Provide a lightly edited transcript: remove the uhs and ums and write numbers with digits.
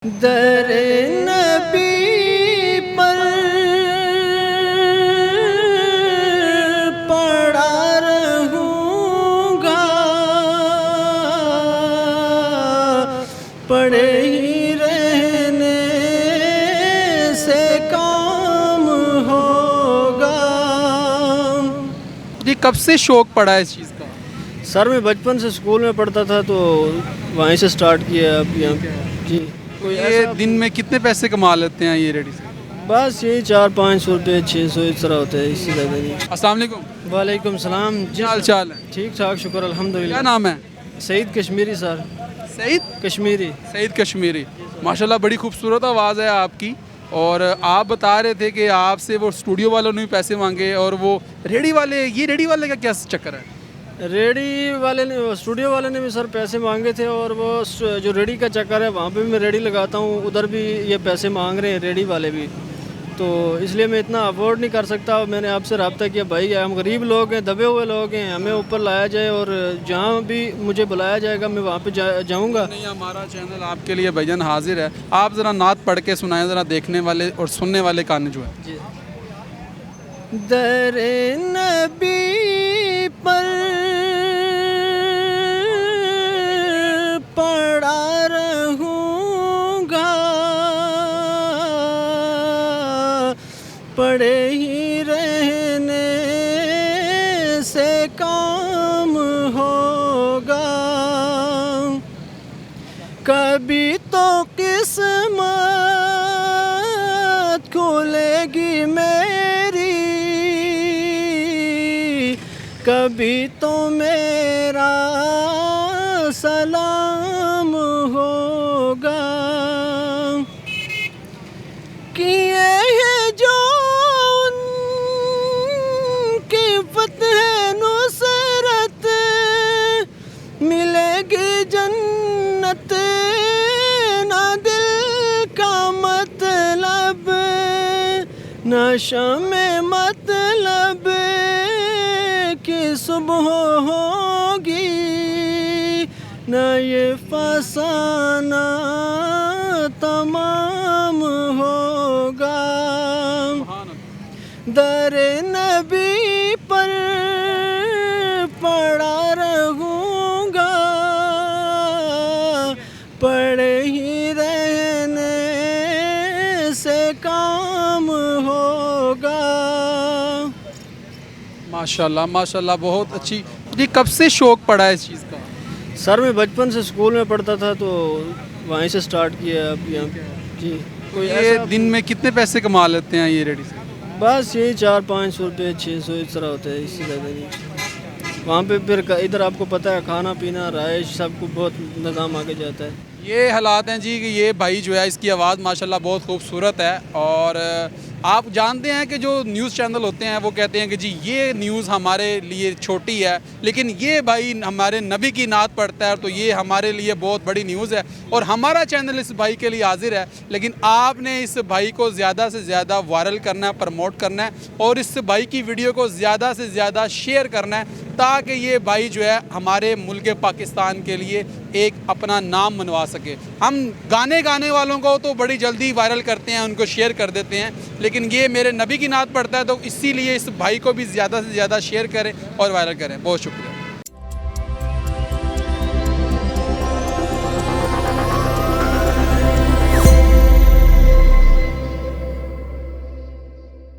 در نبی پر پڑا رہوں گا، پڑے ہی رہنے سے کام ہوگا۔ جی کب سے شوق پڑا ہے اس چیز کا؟ سر میں بچپن سے اسکول میں پڑھتا تھا تو وہیں سے سٹارٹ کیا اب یہاں پہ۔ جی یہ دن میں کتنے پیسے کما لیتے ہیں یہ ریڈی سے؟ بس یہی 400-500 روپے 600 اس طرح ہوتا ہے، اس سے زیادہ نہیں۔ السلام علیکم، وعلیکم السلام جی، کیا حال چال ہے؟ ٹھیک ٹھاک شکر الحمدللہ۔ کیا نام ہے؟ سعید کشمیری سر، سعید کشمیری۔ سعید کشمیری، ماشاءاللہ بڑی خوبصورت آواز ہے آپ کی، اور آپ بتا رہے تھے کہ آپ سے وہ اسٹوڈیو والوں نے بھی پیسے مانگے، اور وہ ریڈی والے، یہ ریڈی والے کا کیا چکر ہے؟ ریڈی والے نے، اسٹوڈیو والے نے بھی سر پیسے مانگے تھے، اور وہ جو ریڈی کا چکر ہے وہاں پہ بھی میں ریڈی لگاتا ہوں، ادھر بھی یہ پیسے مانگ رہے ہیں ریڈی والے بھی، تو اس لیے میں اتنا افورڈ نہیں کر سکتا۔ میں نے آپ سے رابطہ کیا، بھائی ہم غریب لوگ ہیں، دبے ہوئے لوگ ہیں، ہمیں اوپر لایا جائے، اور جہاں بھی مجھے بلایا جائے گا میں وہاں پہ جاؤں گا۔ نہیں، ہمارا چینل آپ کے لیے بھجن حاضر ہے، آپ ذرا نعت پڑھ کے سنائیں، ذرا دیکھنے والے اور سننے والے کان جو ہے۔ جی، در نبی پر پڑا رہوں گا، پڑے ہی رہنے سے کام ہوگا، کبھی تو قسمت کھلے گی میری، کبھی تو میرا سلام ہوگا، کیے ہیں جو ان کی فتح نصرت، ملے گی جنت نہ دل کا مطلب، نہ شمع مطلب کی صبح ہوگی، نہ یہ فسانہ تمام ہوگا، در نبی پر پڑا رہوں گا، پڑے ہی رہنے سے کام ہوگا۔ ماشاءاللہ ماشاءاللہ، بہت اچھی۔ جی کب سے شوق پڑا ہے اس چیز کا؟ سر میں بچپن سے اسکول میں پڑھتا تھا تو وہیں سے سٹارٹ کیا اب یہاں پہ۔ جی یہ دن میں کتنے پیسے کما لیتے ہیں یہ ریڈی سے؟ بس یہی 400-500 روپے 600 اس طرح ہوتا ہے، اس سے زیادہ نہیں۔ وہاں پہ پھر ادھر آپ کو پتہ ہے کھانا پینا رہائش سب کو بہت نظام آگے جاتا ہے۔ یہ حالات ہیں جی کہ یہ بھائی جو ہے اس کی آواز ماشاءاللہ بہت خوبصورت ہے، اور آپ جانتے ہیں کہ جو نیوز چینل ہوتے ہیں وہ کہتے ہیں کہ جی یہ نیوز ہمارے لیے چھوٹی ہے، لیکن یہ بھائی ہمارے نبی کی نعت پڑھتا ہے تو یہ ہمارے لیے بہت بڑی نیوز ہے، اور ہمارا چینل اس بھائی کے لیے حاضر ہے، لیکن آپ نے اس بھائی کو زیادہ سے زیادہ وائرل کرنا ہے، پروموٹ کرنا ہے، اور اس بھائی کی ویڈیو کو زیادہ سے زیادہ شیئر کرنا ہے، تاکہ یہ بھائی جو ہے ہمارے ملک پاکستان کے لیے ایک اپنا نام منوا سکے۔ ہم گانے والوں کو تو بڑی جلدی وائرل کرتے ہیں، ان کو شیئر کر دیتے ہیں، لیکن یہ میرے نبی کی نعت پڑھتا ہے تو اسی لیے اس بھائی کو بھی زیادہ سے زیادہ شیئر کریں اور وائرل کریں۔ بہت شکریہ۔